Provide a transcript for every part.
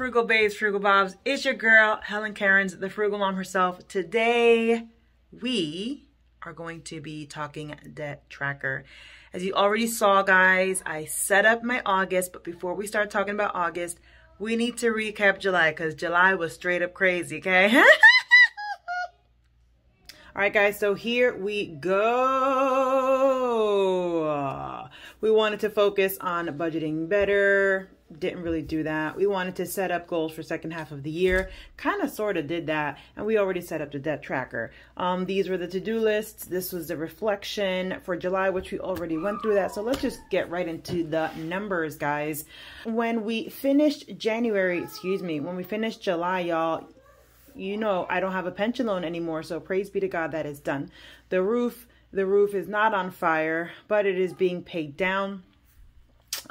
Frugal Babes, Frugal Bobs. It's your girl, Helen Kerins, the Frugal Mom herself. Today, we are going to be talking debt tracker. As you already saw, guys, I set up my August, but before we start talking about August, we need to recap July because July was straight up crazy, okay? All right, guys, so here we go. We wanted to focus on budgeting better. Didn't really do that. We wanted to set up goals for second half of the year. Kind of sort of did that. And we already set up the debt tracker. These were the to-do lists. This was the reflection for July, which we already went through that. So let's just get right into the numbers, guys. When we finished when we finished July, y'all, you know, I don't have a pension loan anymore. So praise be to God that is done. The roof is not on fire, but it is being paid down.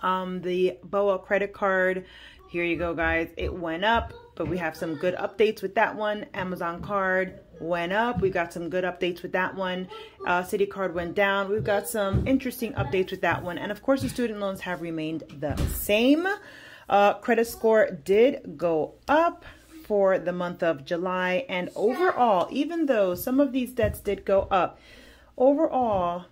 The BOA credit card, here you go, guys. It went up, but we have some good updates with that one. Amazon card went up. We got some good updates with that one. Citi card went down. We've got some interesting updates with that one. And of course, the student loans have remained the same. Credit score did go up for the month of July. And overall, even though some of these debts did go up, overall,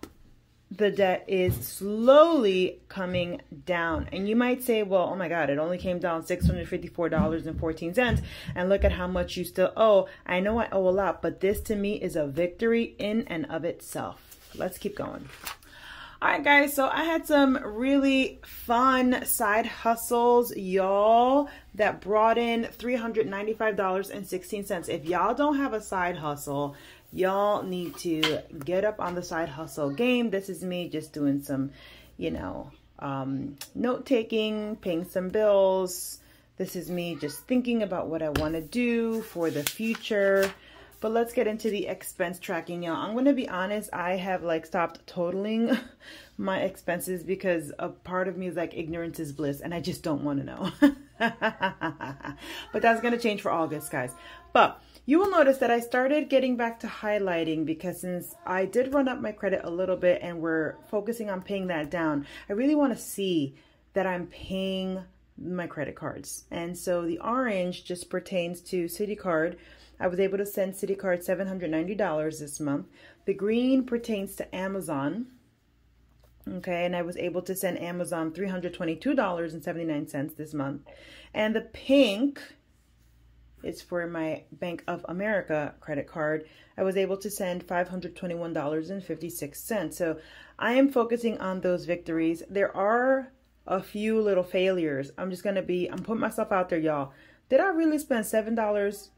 the debt is slowly coming down. And you might say, well, oh my God, it only came down $654.14. And look at how much you still owe. I know I owe a lot, but this to me is a victory in and of itself. Let's keep going. All right, guys, so I had some really fun side hustles, y'all, that brought in $395.16. If y'all don't have a side hustle, y'all need to get up on the side hustle game. This is me just doing some, note taking, paying some bills. This is me just thinking about what I want to do for the future. But let's get into the expense tracking, y'all. I'm going to be honest. I have stopped totaling my expenses because a part of me is like ignorance is bliss and I just don't want to know. But that's going to change for August, guys. But you will notice that I started getting back to highlighting because since I did run up my credit a little bit and we're focusing on paying that down, I really want to see that I'm paying my credit cards. And so the orange just pertains to Citi card. I was able to send Citi card $790 this month. The green pertains to Amazon. Okay, and I was able to send Amazon $322.79 this month. And the pink is for my Bank of America credit card. I was able to send $521.56. So I am focusing on those victories. There are a few little failures. I'm putting myself out there, y'all. Did I really spend $7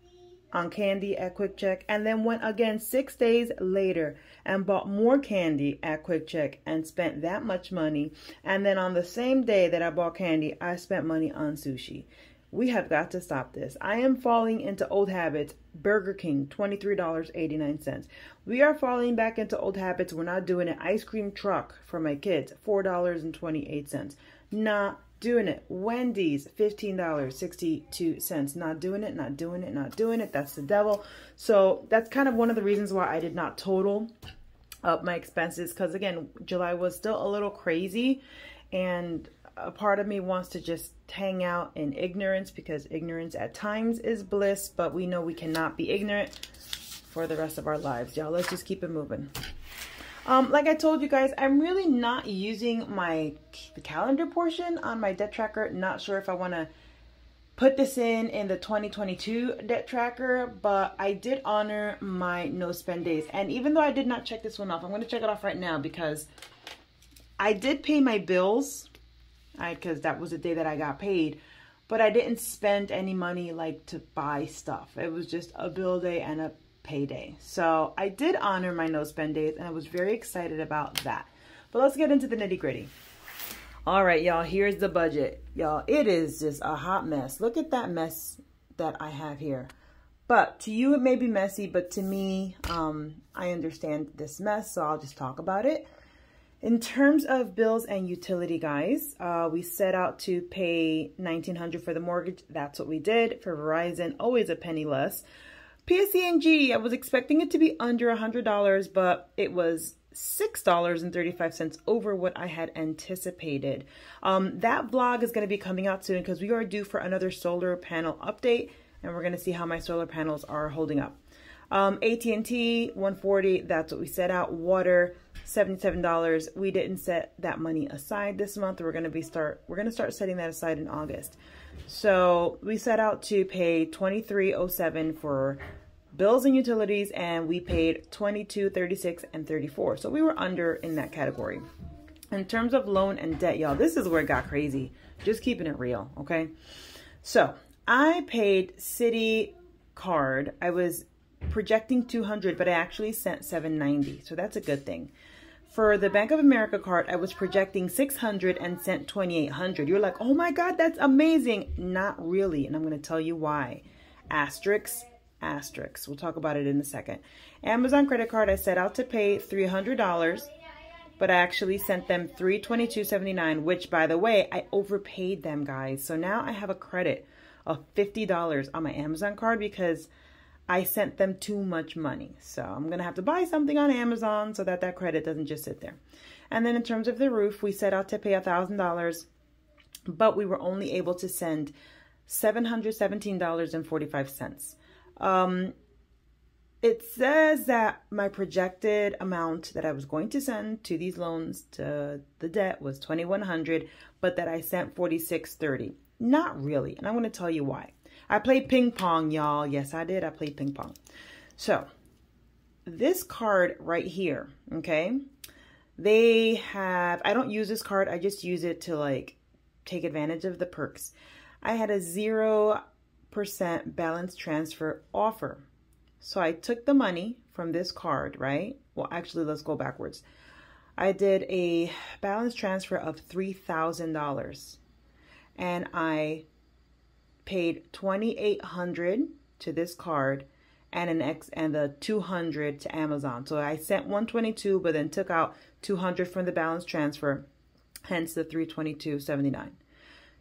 on candy at Quick Check and then went again 6 days later and bought more candy at Quick Check and spent that much money? And then on the same day that I bought candy, I spent money on sushi. We have got to stop this. I am falling into old habits. Burger King, $23.89. We are falling back into old habits. We're not doing it. Ice cream truck for my kids, $4.28. Not doing it. Wendy's, $15.62. Not doing it, not doing it, not doing it. That's the devil. So that's kind of one of the reasons why I did not total up my expenses. Because again, July was still a little crazy. And a part of me wants to just hang out in ignorance because ignorance at times is bliss, but we know we cannot be ignorant for the rest of our lives, y'all. Let's just keep it moving. Like I told you guys, I'm really not using the calendar portion on my debt tracker. Not sure if I want to put this in the 2022 debt tracker, but I did honor my no spend days. And even though I did not check this one off, I'm going to check it off right now because I did pay my bills. Because that was the day that I got paid, but I didn't spend any money to buy stuff. It was just a bill day and a payday. So I did honor my no spend days and I was very excited about that. But let's get into the nitty gritty. All right, y'all, here's the budget. Y'all, it is just a hot mess. Look at that mess that I have here. But to you, it may be messy, but to me, I understand this mess, so I'll just talk about it. In terms of bills and utility, guys, we set out to pay $1,900 for the mortgage. That's what we did. For Verizon, always a penny less. PSE&G, I was expecting it to be under $100, but it was $6.35 over what I had anticipated. That vlog is going to be coming out soon because we are due for another solar panel update, and we're going to see how my solar panels are holding up. AT&T, $140, that's what we set out. Water, $77. We didn't set that money aside this month. We're going to start setting that aside in August. So we set out to pay $23.07 for bills and utilities, and we paid $22, $36, and $34. So we were under in that category. In terms of loan and debt, y'all, this is where it got crazy. Just keeping it real, okay? So I paid Citi card. I was projecting $200, but I actually sent $790. So that's a good thing. For the Bank of America card, I was projecting $600 and sent $2,800. You're like, oh my God, that's amazing. Not really. And I'm going to tell you why. Asterisks. We'll talk about it in a second. Amazon credit card, I set out to pay $300, but I actually sent them $322.79, which, by the way, I overpaid them, guys. So now I have a credit of $50 on my Amazon card because I sent them too much money. So I'm going to have to buy something on Amazon so that that credit doesn't just sit there. And then in terms of the roof, we set out to pay $1,000, but we were only able to send $717.45. It says that my projected amount that I was going to send to these loans, to the debt, was $2,100, but that I sent $46.30. Not really. And I'm going to tell you why. I played ping pong, y'all. Yes, I did. I played ping pong. So this card right here, okay, they have, I don't use this card. I just use it to like take advantage of the perks. I had a 0% balance transfer offer. So I took the money from this card, right? Well, actually, let's go backwards. I did a balance transfer of $3,000 and I paid $2,800 to this card and the $200 to Amazon. So I sent $122, but then took out $200 from the balance transfer, hence the $322.79.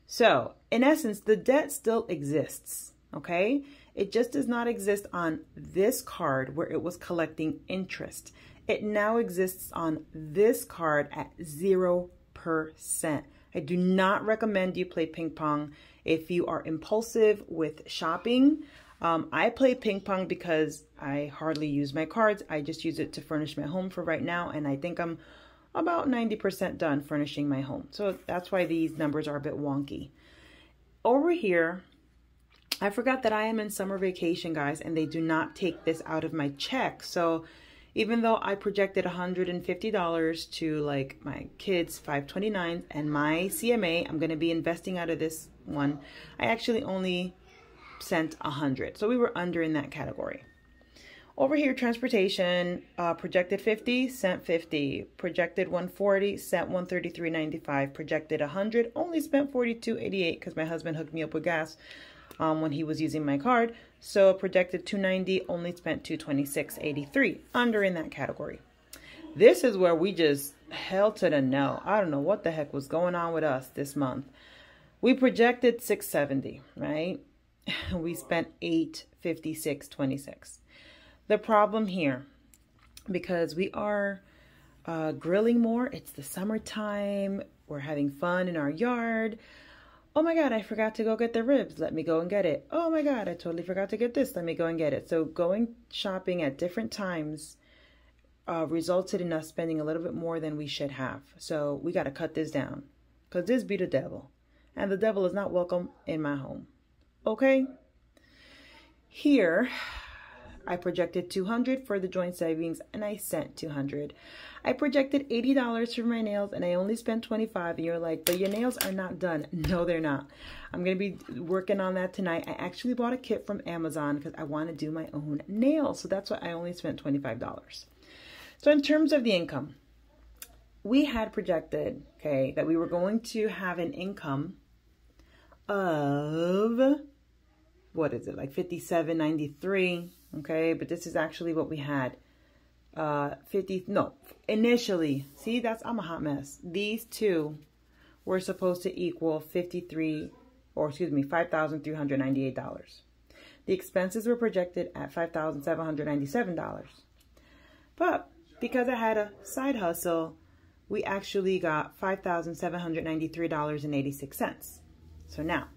So in essence, the debt still exists, okay? It just does not exist on this card where it was collecting interest. It now exists on this card at 0%. I do not recommend you play ping pong if you are impulsive with shopping. I play ping pong because I hardly use my cards. I just use it to furnish my home for right now, and I think I'm about 90% done furnishing my home. So that's why these numbers are a bit wonky. Over here, I forgot that I am in summer vacation, guys, and they do not take this out of my check. So even though I projected $150 to like my kids' 529s and my CMA, I'm going to be investing out of this one. I actually only sent $100. So we were under in that category. Over here, transportation, projected $50, sent $50. Projected $140, sent $133.95. Projected $100, only spent $42.88 because my husband hooked me up with gas when he was using my card. So projected $290, only spent $226.83. Under in that category. This is where we just hell to the no. I don't know what the heck was going on with us this month. We projected $670, right? We spent $856.26. The problem here, because we are grilling more, it's the summertime, we're having fun in our yard. Oh my God, I forgot to go get the ribs. Let me go and get it. Oh my God, I totally forgot to get this. Let me go and get it. So going shopping at different times resulted in us spending a little bit more than we should have. So we got to cut this down because this be the devil. And the devil is not welcome in my home. Okay? Here, I projected $200 for the joint savings and I sent $200. I projected $80 for my nails and I only spent $25. And you're like, but your nails are not done. No, they're not. I'm going to be working on that tonight. I actually bought a kit from Amazon because I want to do my own nails. So that's why I only spent $25. So in terms of the income, we had projected, okay, that we were going to have an income of, what is it, like $57.93. Okay, but this is actually what we had. Initially, see, I'm a hot mess. These two were supposed to equal $5,398. The expenses were projected at $5,797. But because I had a side hustle, we actually got $5,793.86. So now,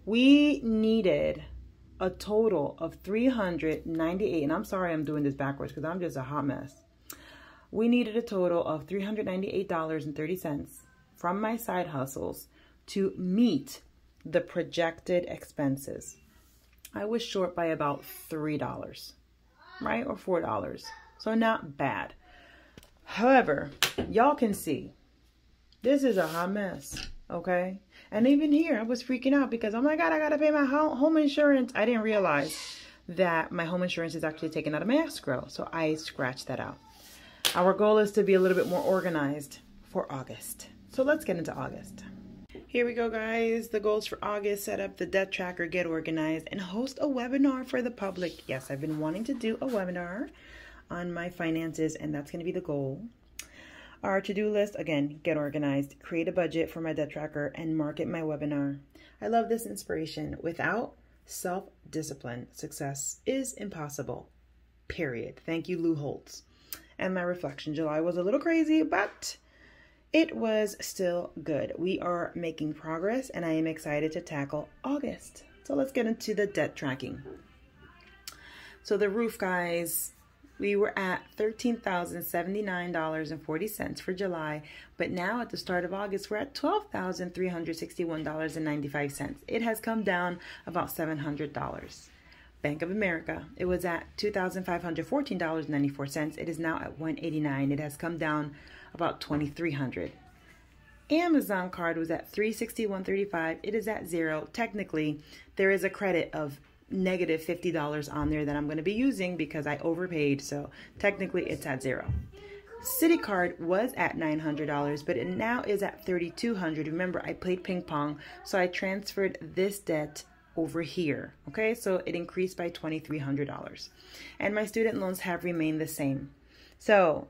we needed a total of 398, and I'm sorry I'm doing this backwards because I'm just a hot mess. We needed a total of $398.30 from my side hustles to meet the projected expenses. I was short by about $3, right? Or $4. So not bad. However, y'all can see this is a hot mess, okay? And even here, I was freaking out because, oh my God, I got to pay my home insurance. I didn't realize that my home insurance is actually taken out of my escrow. So I scratched that out. Our goal is to be a little bit more organized for August. So let's get into August. Here we go, guys. The goals for August: set up the debt tracker, get organized, and host a webinar for the public. Yes, I've been wanting to do a webinar on my finances, and that's going to be the goal. Our to-do list, again, get organized, create a budget for my debt tracker, and market my webinar. I love this inspiration. Without self-discipline, success is impossible. Period. Thank you, Lou Holtz. And my reflection: July was a little crazy, but it was still good. We are making progress, and I am excited to tackle August. So let's get into the debt tracking. So the roof, guys, we were at $13,079.40 for July, but now at the start of August, we're at $12,361.95. It has come down about $700. Bank of America, it was at $2,514.94. It is now at $189. It has come down about $2,300. Amazon card was at $361.35. It is at zero. Technically, there is a credit of negative $50 on there that I'm going to be using because I overpaid. So technically it's at zero. Citi card was at $900, but it now is at $3,200. Remember, I played ping pong, so I transferred this debt over here. Okay, so it increased by $2,300. And my student loans have remained the same. So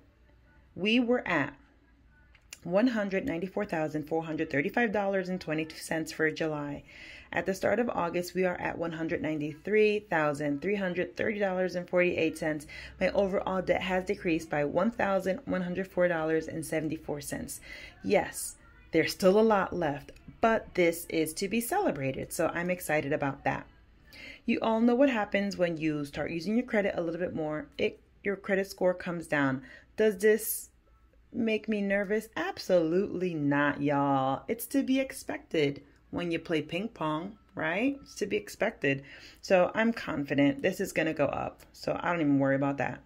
we were at $194,435.22 for July. At the start of August, we are at $193,330.48. My overall debt has decreased by $1,104.74. Yes, there's still a lot left, but this is to be celebrated, so I'm excited about that. You all know what happens when you start using your credit a little bit more. Your credit score comes down. Does this make me nervous? Absolutely not, y'all. It's to be expected when you play ping pong, right? It's to be expected. So I'm confident this is going to go up. So I don't even worry about that.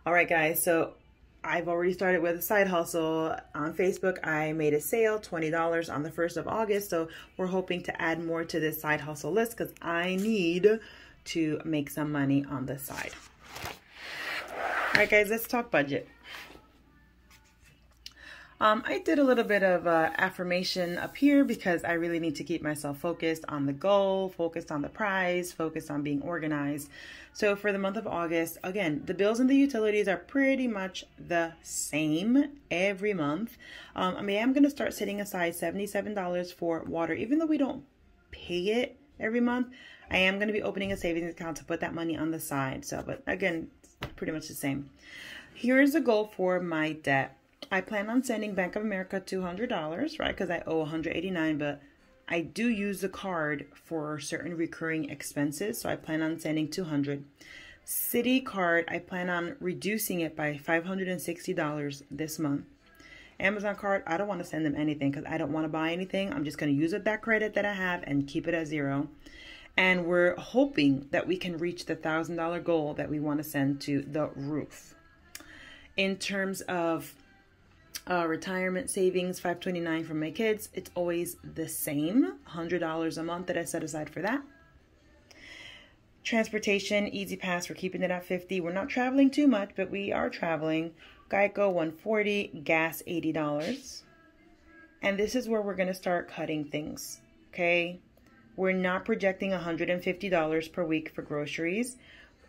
All right, guys. So I've already started with a side hustle on Facebook. I made a sale, $20 on the 1st of August. So we're hoping to add more to this side hustle list because I need to make some money on the side. All right, guys, let's talk budget. I did a little bit of affirmation up here because I really need to keep myself focused on the goal, focused on the prize, focused on being organized. So for the month of August, again, the bills and the utilities are pretty much the same every month. I mean, I'm going to start setting aside $77 for water, even though we don't pay it every month. I am going to be opening a savings account to put that money on the side. So, but again, it's pretty much the same. Here's the goal for my debt. I plan on sending Bank of America $200, right? Because I owe $189, but I do use the card for certain recurring expenses. So I plan on sending $200. Citi card, I plan on reducing it by $560 this month. Amazon card, I don't want to send them anything because I don't want to buy anything. I'm just going to use up that credit that I have and keep it at zero. And we're hoping that we can reach the $1,000 goal that we want to send to the roof. In terms of retirement savings, $529 for my kids, it's always the same, $100 a month that I set aside for that. Transportation, Easy Pass, we're keeping it at $50. We're not traveling too much, but we are traveling. Geico, $140, gas, $80. And this is where we're going to start cutting things, okay? We're not projecting $150 per week for groceries.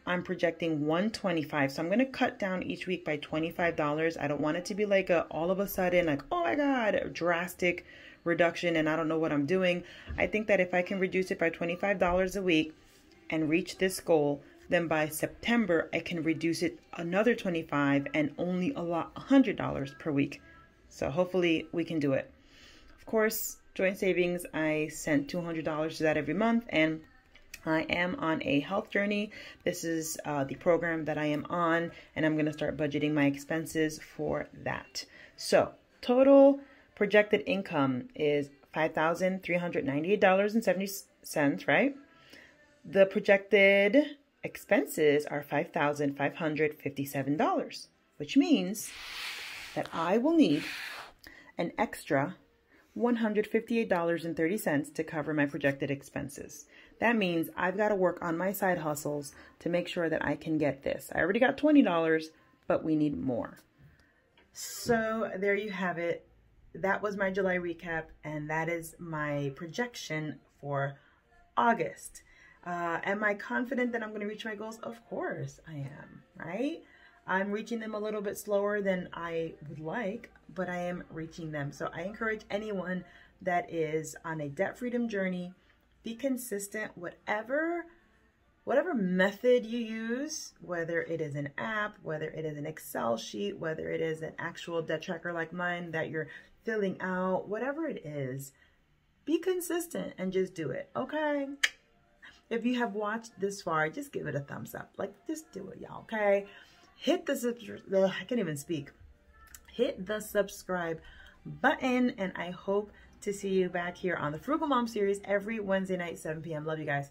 I'm projecting $125. So I'm going to cut down each week by $25. I don't want it to be like all of a sudden, like, oh my God, a drastic reduction and I don't know what I'm doing. I think that if I can reduce it by $25 a week and reach this goal, then by September, I can reduce it another $25 and only allot $100 per week. So hopefully we can do it. Of course, joint savings, I send $200 to that every month, and I am on a health journey. This is the program that I am on, and I'm going to start budgeting my expenses for that. So total projected income is $5,398.70, right? The projected expenses are $5,557, which means that I will need an extra $158.30 to cover my projected expenses. That means I've got to work on my side hustles to make sure that I can get this. I already got $20, but we need more. So there you have it. That was my July recap, and that is my projection for August. Am I confident that I'm going to reach my goals? Of course I am, right? I'm reaching them a little bit slower than I would like, but I am reaching them. So I encourage anyone that is on a debt freedom journey, be consistent. Whatever method you use, whether it is an app, whether it is an Excel sheet, whether it is an actual debt tracker like mine that you're filling out, whatever it is, be consistent and just do it, okay? If you have watched this far, just give it a thumbs up. Like, just do it, y'all, okay? Hit the I can't even speak. Hit the subscribe button, and I hope to see you back here on the Frugal Mom series every Wednesday night, 7 p.m. Love you guys.